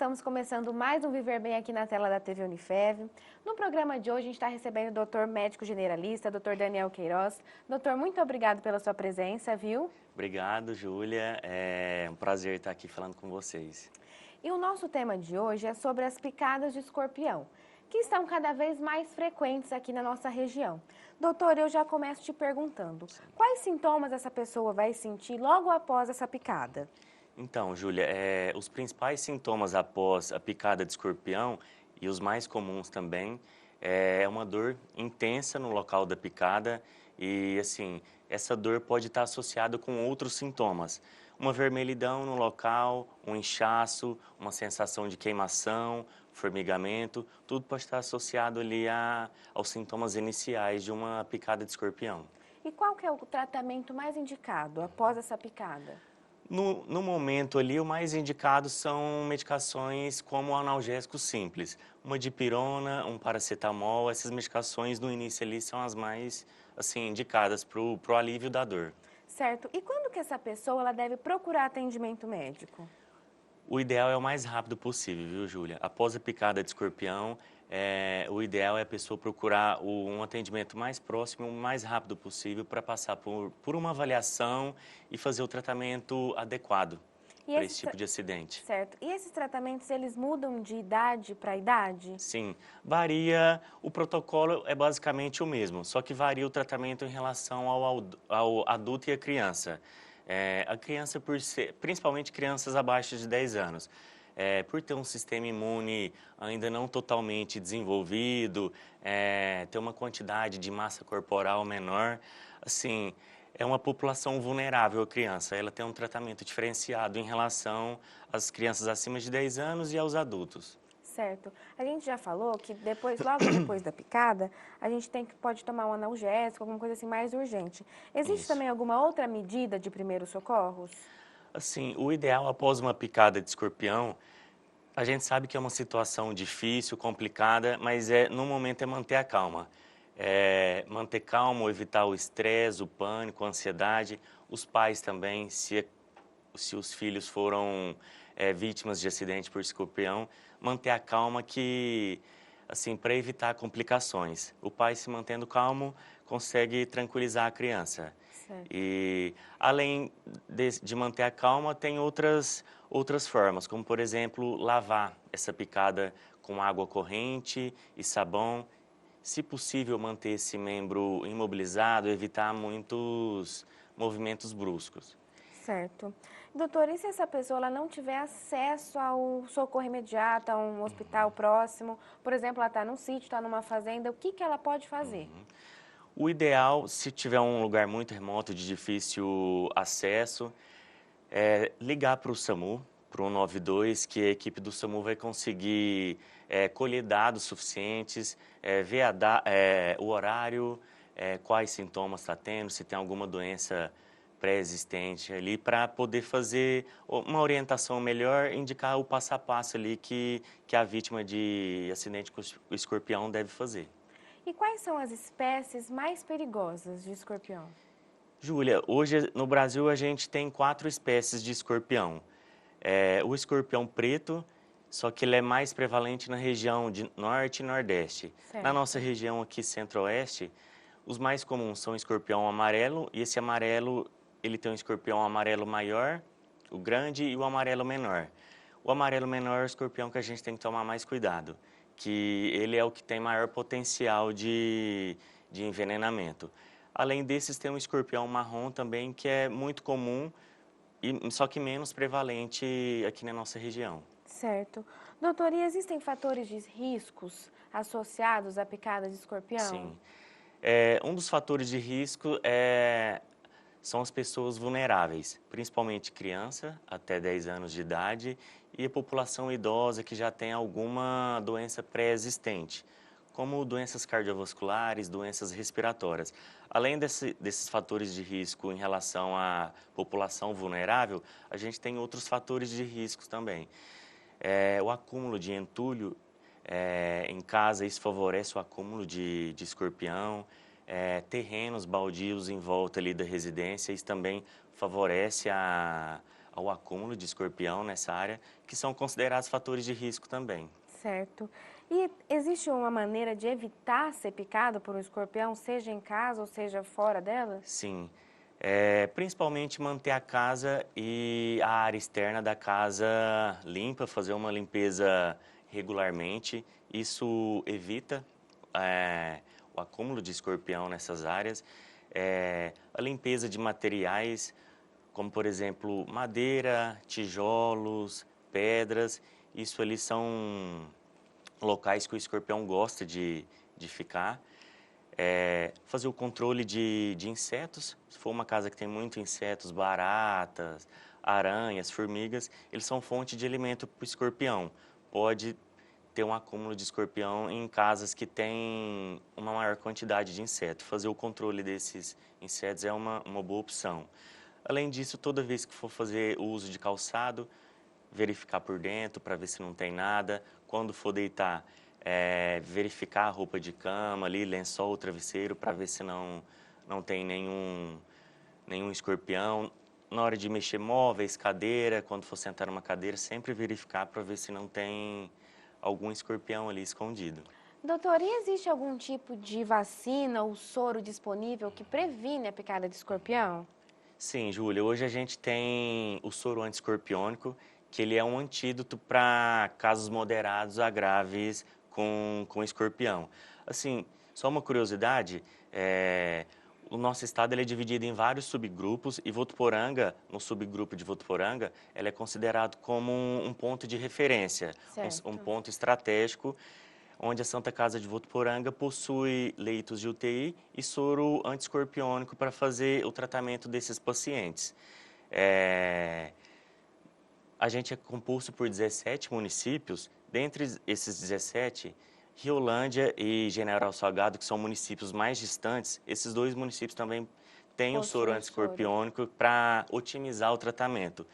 estamos começando mais um Viver Bem aqui na tela da TV Unifev. No programa de hoje, a gente está recebendo o doutor médico generalista, doutor Daniel Queiroz. Doutor, muito obrigado pela sua presença, viu? Obrigado, Júlia. É um prazer estar aqui falando com vocês. E o nosso tema de hoje é sobre as picadas de escorpião, que estão cada vez mais frequentes aqui na nossa região. Doutor, eu já começo te perguntando, quais sintomas essa pessoa vai sentir logo após essa picada? Então, Júlia, os principais sintomas após a picada de escorpião e os mais comuns também é uma dor intensa no local da picada e, assim, essa dor pode estar associada com outros sintomas. Uma vermelhidão no local, um inchaço, uma sensação de queimação, formigamento, tudo pode estar associado ali aos sintomas iniciais de uma picada de escorpião. E qual que é o tratamento mais indicado após essa picada? No momento ali, o mais indicado são medicações como analgésicos simples. Uma dipirona, um paracetamol, essas medicações no início ali são as mais, assim, indicadas para o alívio da dor. Certo. E quando que essa pessoa ela deve procurar atendimento médico? O ideal é o mais rápido possível, viu, Júlia? Após a picada de escorpião, o ideal é a pessoa procurar um atendimento mais próximo, o mais rápido possível, para passar por uma avaliação e fazer o tratamento adequado para esse tipo de acidente. Certo. E esses tratamentos, eles mudam de idade para idade? Sim, varia, o protocolo é basicamente o mesmo, só que varia o tratamento em relação ao adulto e à criança. A criança, principalmente crianças abaixo de 10 anos, por ter um sistema imune ainda não totalmente desenvolvido, ter uma quantidade de massa corporal menor, assim, é uma população vulnerável a criança. Ela tem um tratamento diferenciado em relação às crianças acima de 10 anos e aos adultos. Certo. A gente já falou que depois, logo depois da picada, a gente pode tomar um analgésico, alguma coisa assim mais urgente. Existe Isso. também alguma outra medida de primeiros socorros? Assim, o ideal após uma picada de escorpião, a gente sabe que é uma situação difícil, complicada, mas no momento é manter a calma. Manter calmo, evitar o estresse, o pânico, a ansiedade. Os pais também, se os filhos foram vítimas de acidente por escorpião, manter a calma que, assim, para evitar complicações. O pai se mantendo calmo consegue tranquilizar a criança. Certo. E além de manter a calma, tem outras formas, como por exemplo, lavar essa picada com água corrente e sabão. Se possível, manter esse membro imobilizado, evitar muitos movimentos bruscos. Certo. Doutor, e se essa pessoa ela não tiver acesso ao socorro imediato, a um hospital próximo? Por exemplo, ela está num sítio, está numa fazenda, o que que ela pode fazer? O ideal, se tiver um lugar muito remoto, de difícil acesso, é ligar para o SAMU, para o 192, que a equipe do SAMU vai conseguir colher dados suficientes, ver o horário, quais sintomas está tendo, se tem alguma doença pré-existente ali, para poder fazer uma orientação melhor, indicar o passo a passo ali que a vítima de acidente com escorpião deve fazer. E quais são as espécies mais perigosas de escorpião? Júlia, hoje no Brasil a gente tem 4 espécies de escorpião. O escorpião preto, só que ele é mais prevalente na região de norte e nordeste. Na Certo. nossa região aqui centro-oeste, os mais comuns são o escorpião amarelo, e esse amarelo, ele tem um escorpião amarelo maior, o grande, e o amarelo menor. O amarelo menor é o escorpião que a gente tem que tomar mais cuidado, que ele é o que tem maior potencial de envenenamento. Além desses, tem um escorpião marrom também, que é muito comum, só que menos prevalente aqui na nossa região. Certo. Doutor, e existem fatores de riscos associados à picada de escorpião? Sim. Um dos fatores de risco são as pessoas vulneráveis, principalmente criança até 10 anos de idade e a população idosa que já tem alguma doença pré-existente, como doenças cardiovasculares, doenças respiratórias. Além desses fatores de risco em relação à população vulnerável, a gente tem outros fatores de risco também. O acúmulo de entulho em casa, isso favorece o acúmulo de escorpião. Terrenos baldios em volta ali da residência, isso também favorece a ao acúmulo de escorpião nessa área, que são considerados fatores de risco também. Certo. E existe uma maneira de evitar ser picado por um escorpião, seja em casa ou seja fora dela? Sim, principalmente manter a casa e a área externa da casa limpa, fazer uma limpeza regularmente. Isso evita o acúmulo de escorpião nessas áreas. A limpeza de materiais, como por exemplo madeira, tijolos, pedras, isso ali são locais que o escorpião gosta de ficar. Fazer o controle de insetos, se for uma casa que tem muito insetos, baratas, aranhas, formigas, eles são fonte de alimento para o escorpião. Pode ter um acúmulo de escorpião em casas que tem uma maior quantidade de insetos. Fazer o controle desses insetos é uma boa opção. Além disso, toda vez que for fazer o uso de calçado, verificar por dentro para ver se não tem nada. Quando for deitar, verificar a roupa de cama ali, lençol, travesseiro, para ver se não tem nenhum escorpião. Na hora de mexer móveis, cadeira, quando for sentar numa cadeira, sempre verificar para ver se não tem algum escorpião ali escondido. Doutor, e existe algum tipo de vacina ou soro disponível que previne a picada de escorpião? Sim, Júlia, hoje a gente tem o soro anti-escorpiônico, que ele é um antídoto para casos moderados a graves com escorpião. Assim, só uma curiosidade, o nosso estado ele é dividido em vários subgrupos e Votuporanga, no subgrupo de Votuporanga, ela é considerado como um ponto de referência, um ponto estratégico, onde a Santa Casa de Votuporanga possui leitos de UTI e soro anti-escorpiônico para fazer o tratamento desses pacientes. A gente é composto por 17 municípios. Dentre esses 17, Riolândia e General Salgado, que são municípios mais distantes, esses dois municípios também têm o soro anti-escorpiônico para otimizar o tratamento,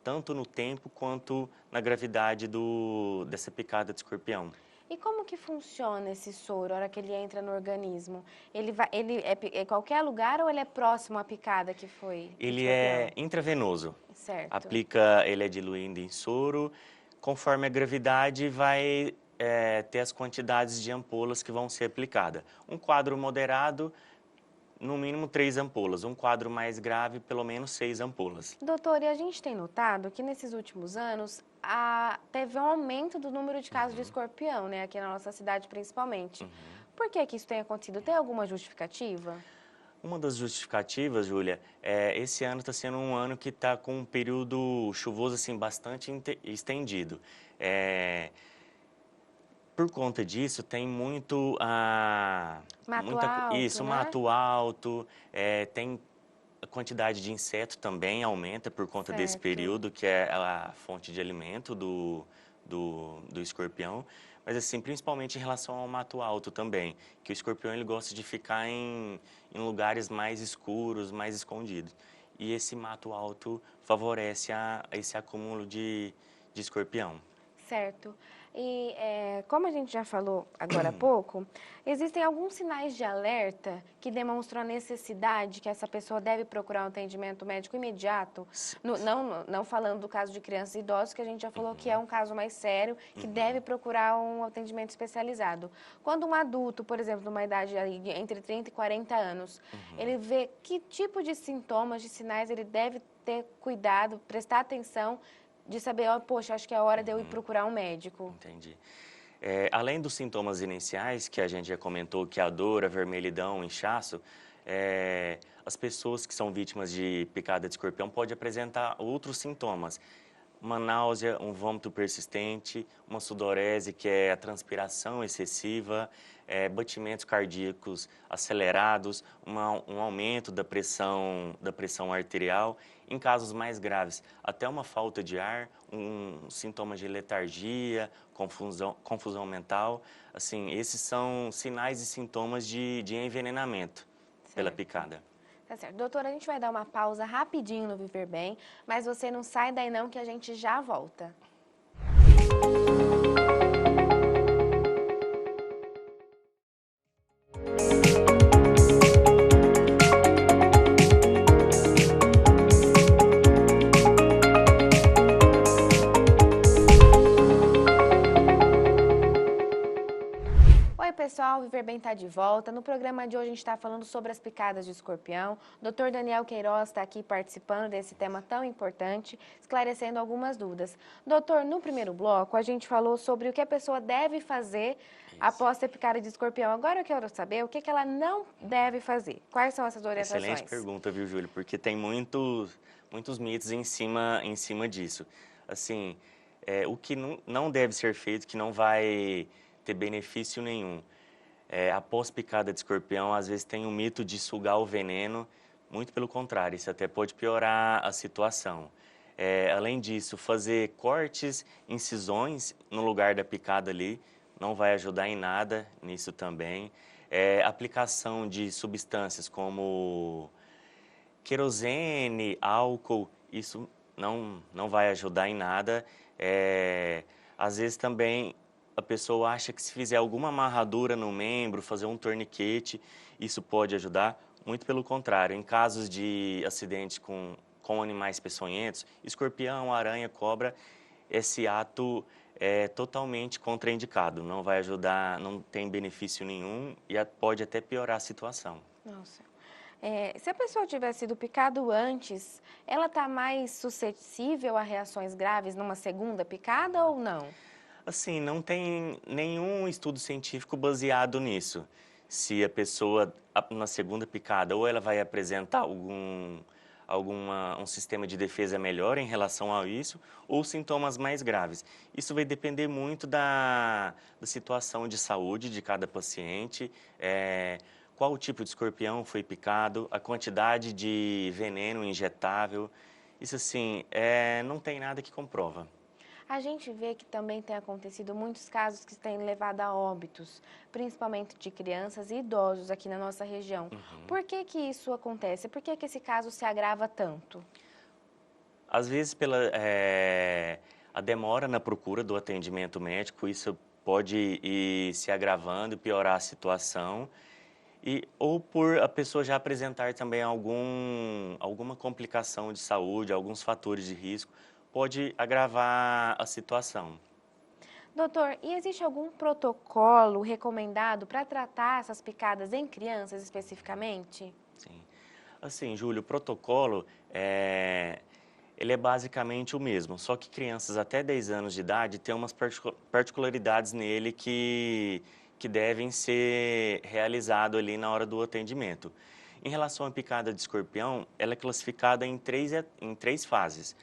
tanto no tempo quanto na gravidade dessa picada de escorpião. E como que funciona esse soro, a hora que ele entra no organismo? Ele é em qualquer lugar ou ele é próximo à picada que foi? Ele é intravenoso. Certo. Ele é diluído em soro. Conforme a gravidade, vai ter as quantidades de ampolas que vão ser aplicadas. Um quadro moderado, no mínimo 3 ampolas. Um quadro mais grave, pelo menos 6 ampolas. Doutor, e a gente tem notado que nesses últimos anos teve um aumento do número de casos de escorpião, né? Aqui na nossa cidade, principalmente. Por que isso tem acontecido? Tem alguma justificativa? Uma das justificativas, Júlia, esse ano está sendo um ano que está com um período chuvoso assim, bastante estendido. Por conta disso, tem muito... Mato alto, isso, né? mato alto, tem a quantidade de inseto também aumenta por conta desse período, que é a fonte de alimento do escorpião. Mas, assim, principalmente em relação ao mato alto também, que o escorpião ele gosta de ficar em lugares mais escuros, mais escondidos. E esse mato alto favorece esse acúmulo de escorpião. Certo. E como a gente já falou agora há pouco, existem alguns sinais de alerta que demonstram a necessidade que essa pessoa deve procurar um atendimento médico imediato? Não falando do caso de crianças e idosos, que a gente já falou que é um caso mais sério, que deve procurar um atendimento especializado. Quando um adulto, por exemplo, numa idade entre 30 e 40 anos, ele vê que tipo de sintomas, de sinais ele deve ter cuidado, prestar atenção, de saber, poxa, acho que é hora de eu ir procurar um médico. Entendi. Além dos sintomas iniciais, que a gente já comentou, que é a dor, a vermelhidão, o inchaço, as pessoas que são vítimas de picada de escorpião podem apresentar outros sintomas. Uma náusea, um vômito persistente, uma sudorese, que é a transpiração excessiva, batimentos cardíacos acelerados, um aumento da pressão arterial. Em casos mais graves, até uma falta de ar, sintomas de letargia, confusão mental. Assim, esses são sinais e sintomas de envenenamento pela picada. Tá certo. Doutora, a gente vai dar uma pausa rapidinho no Viver Bem, mas você não sai daí não que a gente já volta. pessoal, Viver Bem está de volta. No programa de hoje a gente está falando sobre as picadas de escorpião. O Dr. Daniel Queiroz está aqui participando desse tema tão importante, esclarecendo algumas dúvidas. Doutor, no primeiro bloco a gente falou sobre o que a pessoa deve fazer após ter picada de escorpião. Agora eu quero saber o que ela não deve fazer. Quais são essas orientações? Excelente pergunta, viu, Júlio? Porque tem muitos mitos em cima disso. Assim, o que não deve ser feito, que não vai ter benefício nenhum. Após picada de escorpião, às vezes tem o mito de sugar o veneno, muito pelo contrário, isso até pode piorar a situação. Além disso, fazer cortes, incisões no lugar da picada ali, não vai ajudar em nada nisso também. Aplicação de substâncias como querosene, álcool, isso não vai ajudar em nada. Às vezes também a pessoa acha que se fizer alguma amarradura no membro, fazer um torniquete, isso pode ajudar. Muito pelo contrário, em casos de acidentes com animais peçonhentos, escorpião, aranha, cobra, esse ato é totalmente contraindicado. Não vai ajudar, não tem benefício nenhum e pode até piorar a situação. Nossa. Se a pessoa tiver sido picado antes, ela está mais suscetível a reações graves numa segunda picada ou não? Assim, não tem nenhum estudo científico baseado nisso. Se a pessoa, na segunda picada, ou ela vai apresentar um sistema de defesa melhor em relação a isso, ou sintomas mais graves. Isso vai depender muito da situação de saúde de cada paciente, qual o tipo de escorpião foi picado, a quantidade de veneno injetável. Isso, assim, não tem nada que comprova. A gente vê que também tem acontecido muitos casos que têm levado a óbitos, principalmente de crianças e idosos aqui na nossa região. Por que que isso acontece? Por que que esse caso se agrava tanto? Às vezes, a demora na procura do atendimento médico, isso pode ir se agravando e piorar a situação. Ou por a pessoa já apresentar também alguma complicação de saúde, alguns fatores de risco, pode agravar a situação. Doutor, e existe algum protocolo recomendado para tratar essas picadas em crianças especificamente? Sim. Assim, Júlio, o protocolo ele é basicamente o mesmo, só que crianças até 10 anos de idade têm umas particularidades nele que devem ser realizado ali na hora do atendimento. Em relação à picada de escorpião, ela é classificada em três fases.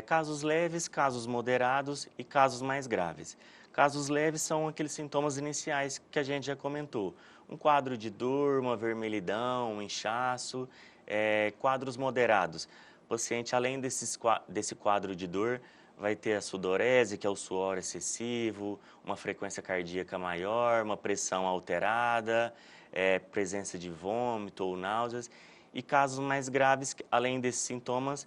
Casos leves, casos moderados e casos mais graves. Casos leves são aqueles sintomas iniciais que a gente já comentou. Um quadro de dor, uma vermelhidão, um inchaço. Quadros moderados. O paciente, além desse quadro de dor, vai ter a sudorese, que é o suor excessivo, uma frequência cardíaca maior, uma pressão alterada, presença de vômito ou náuseas. E casos mais graves, além desses sintomas,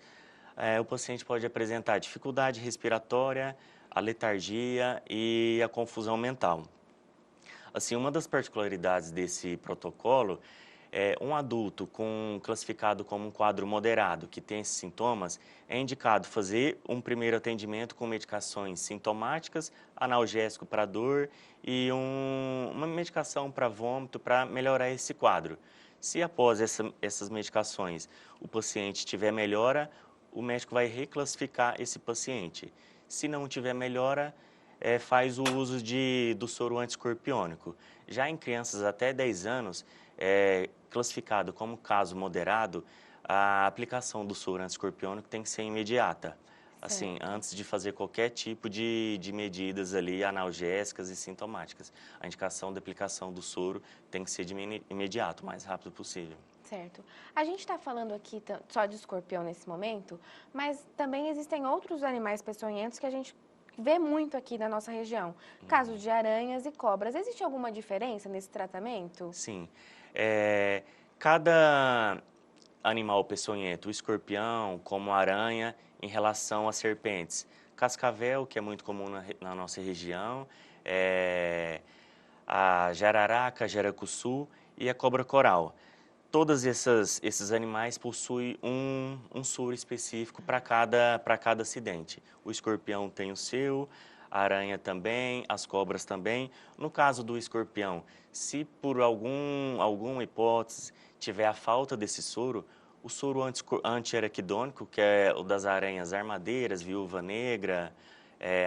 o paciente pode apresentar dificuldade respiratória, a letargia e a confusão mental. Assim, uma das particularidades desse protocolo é um adulto classificado como um quadro moderado, que tem esses sintomas, é indicado fazer um primeiro atendimento com medicações sintomáticas, analgésico para dor e uma medicação para vômito para melhorar esse quadro. Se após essas medicações o paciente tiver melhora, o médico vai reclassificar esse paciente. Se não tiver melhora, faz o uso do soro antiescorpiônico. Já em crianças até 10 anos, classificado como caso moderado, a aplicação do soro antiescorpiônico tem que ser imediata. Assim, antes de fazer qualquer tipo de medidas ali analgésicas e sintomáticas. A indicação da aplicação do soro tem que ser de imediato, o mais rápido possível. Certo. A gente está falando aqui só de escorpião nesse momento, mas também existem outros animais peçonhentos que a gente vê muito aqui na nossa região. Caso de aranhas e cobras. Existe alguma diferença nesse tratamento? Sim. Cada animal peçonhento, o escorpião, como a aranha, em relação às serpentes. Cascavel, que é muito comum na nossa região, a jararaca, jaracuçu e a cobra coral. Todos esses animais possuem um soro específico para cada acidente. O escorpião tem o seu, a aranha também, as cobras também. No caso do escorpião, se por alguma hipótese tiver a falta desse soro, o soro antiaraquidônico, que é o das aranhas armadeiras, viúva negra,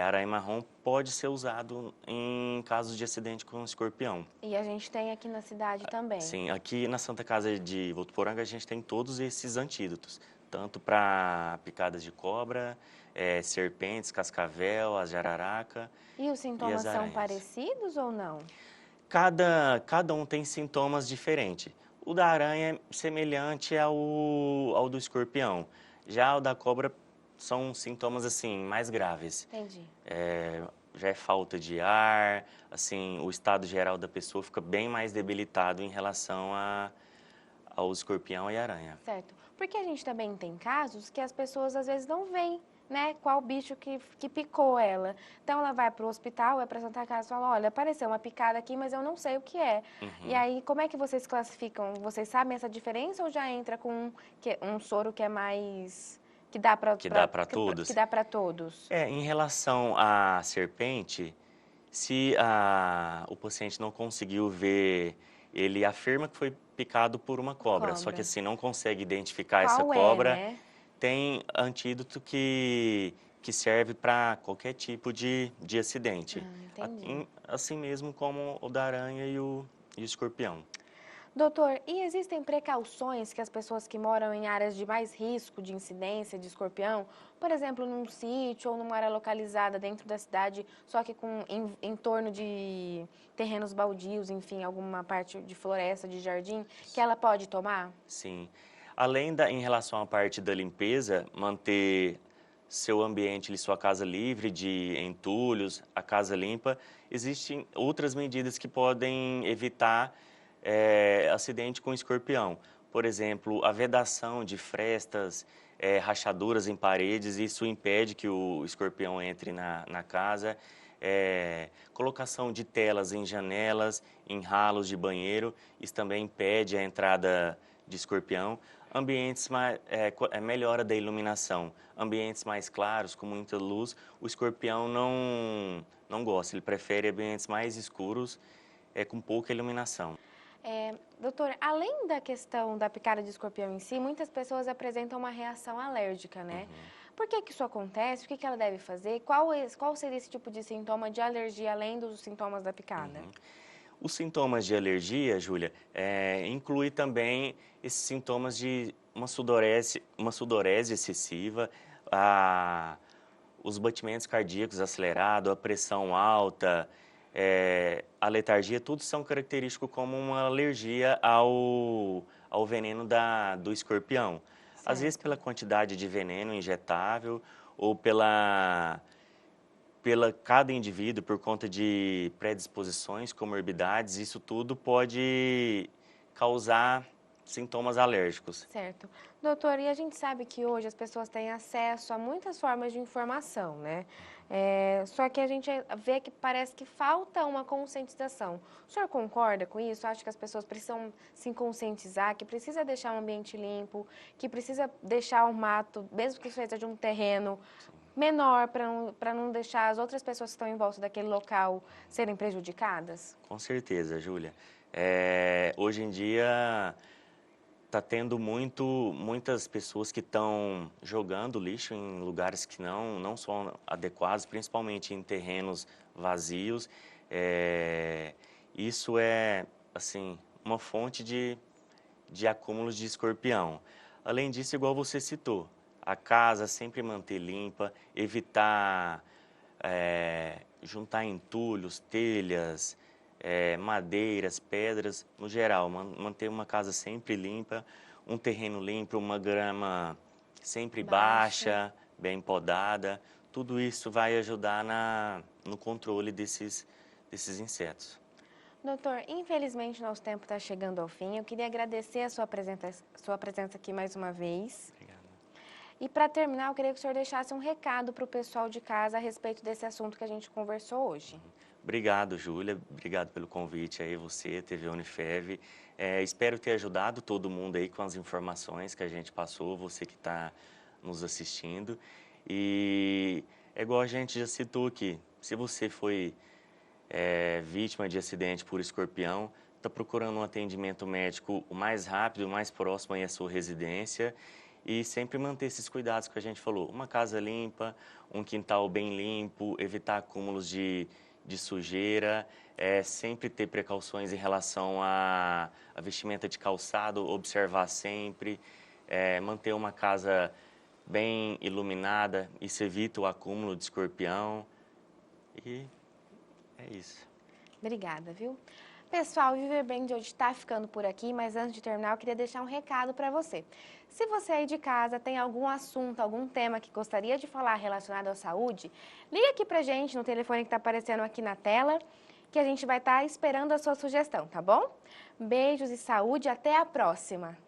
aranha marrom, pode ser usado em casos de acidente com escorpião. E a gente tem aqui na cidade também. Sim, aqui na Santa Casa de Votuporanga a gente tem todos esses antídotos, tanto para picadas de cobra, serpentes, cascavel, as jararaca E os e sintomas as são aranhas. parecidos ou não? Cada um tem sintomas diferentes. O da aranha é semelhante ao do escorpião. Já o da cobra são sintomas assim mais graves. Entendi. Já é falta de ar, assim, o estado geral da pessoa fica bem mais debilitado em relação ao escorpião e aranha. Certo. Porque a gente também tem casos que as pessoas às vezes não veem, né, qual bicho que picou ela. Então ela vai para o hospital, vai para a Santa Casa e fala, olha, apareceu uma picada aqui, mas eu não sei o que é. E aí, como é que vocês classificam? Vocês sabem essa diferença ou já entra com um soro que é mais... que dá para Que dá para todos? Que dá para todos? Em relação à serpente, se o paciente não conseguiu ver, ele afirma que foi picado por uma cobra. Só que assim, não consegue identificar essa Qual é, cobra. né? Tem antídoto que serve para qualquer tipo de acidente. Entendi. Assim mesmo como o da aranha e o escorpião. Doutor, e existem precauções que as pessoas que moram em áreas de mais risco de incidência de escorpião, por exemplo, num sítio ou numa área localizada dentro da cidade, só que em torno de terrenos baldios, enfim, alguma parte de floresta, de jardim, que ela pode tomar? Sim. Em relação à parte da limpeza, manter seu ambiente, sua casa livre de entulhos, a casa limpa, existem outras medidas que podem evitar acidente com escorpião. Por exemplo, a vedação de frestas, rachaduras em paredes, isso impede que o escorpião entre na casa. Colocação de telas em janelas, em ralos de banheiro, isso também impede a entrada de escorpião. Ambientes melhora da iluminação. Ambientes mais claros, com muita luz, o escorpião não gosta. Ele prefere ambientes mais escuros, com pouca iluminação. Doutor, além da questão da picada de escorpião em si, muitas pessoas apresentam uma reação alérgica, né? Por que isso acontece? O que ela deve fazer? Qual seria esse tipo de sintoma de alergia, além dos sintomas da picada? Os sintomas de alergia, Júlia, inclui também esses sintomas de uma sudorese excessiva, os batimentos cardíacos acelerados, a pressão alta, a letargia, tudo são característicos como uma alergia ao veneno do escorpião. Às vezes pela quantidade de veneno injetável ou pela cada indivíduo, por conta de predisposições, comorbidades, isso tudo pode causar sintomas alérgicos. Certo. Doutor, e a gente sabe que hoje as pessoas têm acesso a muitas formas de informação, né? Só que a gente vê que parece que falta uma conscientização. O senhor concorda com isso? Acha que as pessoas precisam se conscientizar, que precisa deixar o ambiente limpo, que precisa deixar o mato, mesmo que seja de um terreno menor, para não deixar as outras pessoas que estão em volta daquele local serem prejudicadas? Com certeza, Júlia. Hoje em dia está tendo muitas pessoas que estão jogando lixo em lugares que não são adequados, principalmente em terrenos vazios. Isso é, assim, uma fonte de acúmulos de escorpião. Além disso, igual você citou, a casa sempre manter limpa, evitar juntar entulhos, telhas, madeiras, pedras, no geral, manter uma casa sempre limpa, um terreno limpo, uma grama sempre baixa, bem podada, tudo isso vai ajudar no controle desses insetos. Doutor, infelizmente nosso tempo está chegando ao fim. Eu queria agradecer a sua presença aqui mais uma vez. Obrigado. E para terminar, eu queria que o senhor deixasse um recado para o pessoal de casa a respeito desse assunto que a gente conversou hoje. Obrigado, Júlia. Obrigado pelo convite aí, você, TV Unifev. Espero ter ajudado todo mundo aí com as informações que a gente passou, você que está nos assistindo. E é igual a gente já citou aqui, Se você foi vítima de acidente por escorpião, está procurando um atendimento médico o mais rápido, o mais próximo aí à sua residência e sempre manter esses cuidados que a gente falou. Uma casa limpa, um quintal bem limpo, evitar acúmulos de sujeira, sempre ter precauções em relação à vestimenta de calçado, observar sempre, manter uma casa bem iluminada, isso evita o acúmulo de escorpião e é isso. Obrigada, viu? Pessoal, o Viver Bem de hoje está ficando por aqui, mas antes de terminar eu queria deixar um recado para você. Se você aí de casa tem algum assunto, algum tema que gostaria de falar relacionado à saúde, liga aqui pra gente no telefone que está aparecendo aqui na tela, que a gente vai estar esperando a sua sugestão, tá bom? Beijos e saúde, até a próxima!